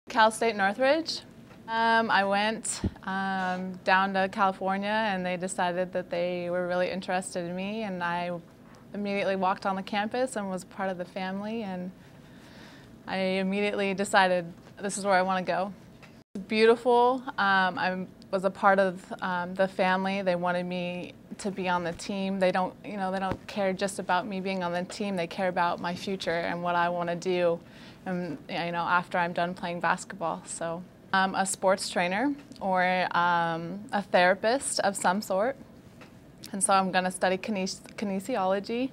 Cal State Northridge. I went down to California and they decided that they were really interested in me, and I immediately walked on the campus and was part of the family, and I immediately decided this is where I want to go. It's beautiful. I was a part of the family. They wanted me to be on the team. They don't care just about me being on the team. They care about my future and what I want to do, and after I'm done playing basketball. So I'm a sports trainer or a therapist of some sort, and so I'm going to study kinesiology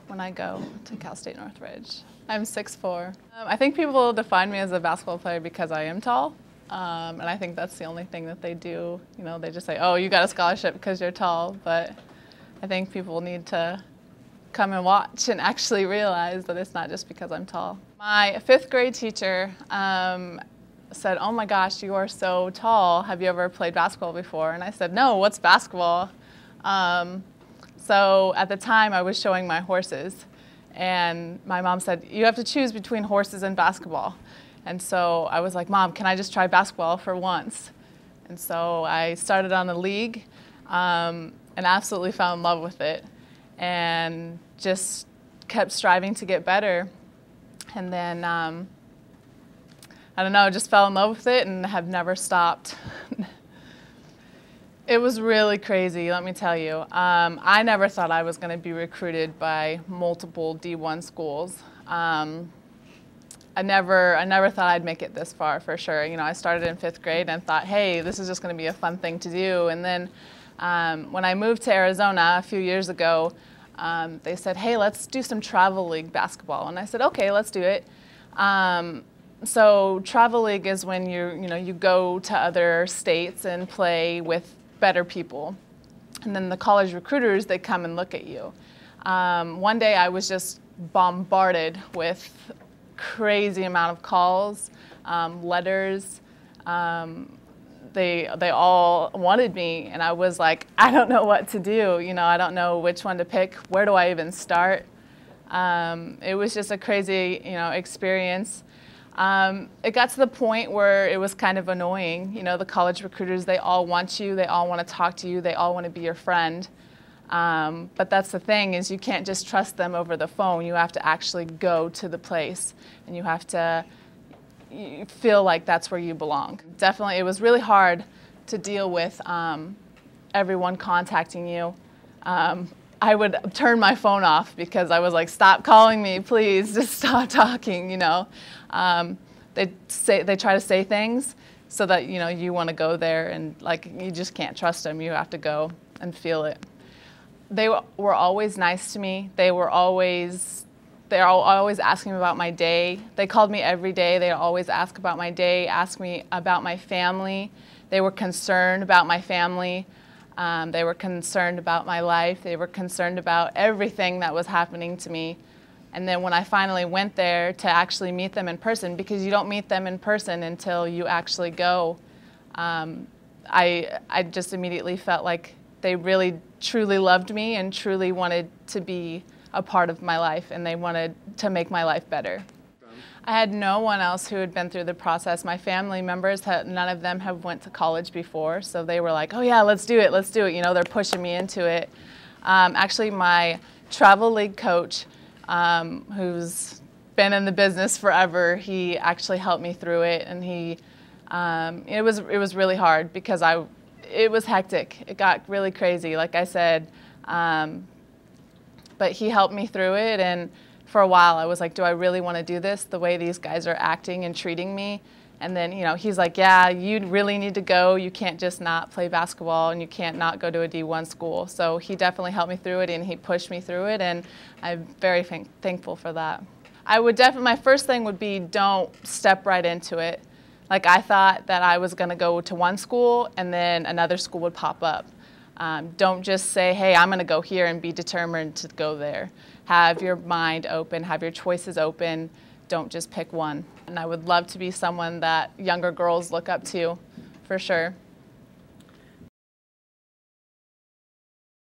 when I go to Cal State Northridge. I'm 6'4". I think people define me as a basketball player because I am tall, and I think that's the only thing that they do. They just say, oh, you got a scholarship because you're tall, but I think people need to come and watch and actually realize that it's not just because I'm tall. My 5th grade teacher said, oh my gosh, you are so tall. Have you ever played basketball before? And I said, no, what's basketball? So at the time I was showing my horses, and my mom said, you have to choose between horses and basketball. And so I was like, Mom, can I just try basketball for once? And so I started on the league and absolutely fell in love with it and just kept striving to get better. And then, I don't know, just fell in love with it and have never stopped. It was really crazy, let me tell you. I never thought I was going to be recruited by multiple D1 schools. I never thought I'd make it this far, for sure. I started in 5th grade and thought, hey, this is just going to be a fun thing to do. And then when I moved to Arizona a few years ago, they said, hey, let's do some travel league basketball. And I said, okay, let's do it. So travel league is when you go to other states and play with better people. And then the college recruiters, they come and look at you. One day I was just bombarded with crazy amount of calls, letters. They all wanted me, and I was like, I don't know what to do. I don't know which one to pick. Where do I even start? It was just a crazy, experience. It got to the point where it was kind of annoying. The college recruiters, they all want you, they all want to talk to you, they all want to be your friend. But that's the thing, is you can't just trust them over the phone. You have to actually go to the place, and you have to feel like that's where you belong. Definitely, it was really hard to deal with everyone contacting you. I would turn my phone off because I was like, stop calling me, please, just stop talking, They try to say things so that, you want to go there, and you just can't trust them. You have to go and feel it. They were always nice to me. They're always asking me about my day. They called me every day. They always ask about my day, ask me about my family. They were concerned about my family. They were concerned about my life. They were concerned about everything that was happening to me. And then when I finally went there to actually meet them in person, because you don't meet them in person until you actually go, I just immediately felt like they really truly loved me and truly wanted to be a part of my life, and they wanted to make my life better. I had no one else who had been through the process. My family members, none of them have went to college before, so they were like, oh yeah, let's do it, let's do it. They're pushing me into it. Actually, my travel league coach, who's been in the business forever, he actually helped me through it, and it was really hard because it was hectic. It got really crazy, like I said. But he helped me through it, and for a while I was like, do I really want to do this the way these guys are acting and treating me? And then, he's like, yeah, you really need to go. You can't just not play basketball, and you can't not go to a D1 school. So he definitely helped me through it, and he pushed me through it, and I'm very thankful for that. My first thing would be, don't step right into it. Like, I thought that I was going to go to one school and then another school would pop up. Don't just say, hey, I'm going to go here, and be determined to go there. Have your mind open, have your choices open. Don't just pick one. And I would love to be someone that younger girls look up to, for sure.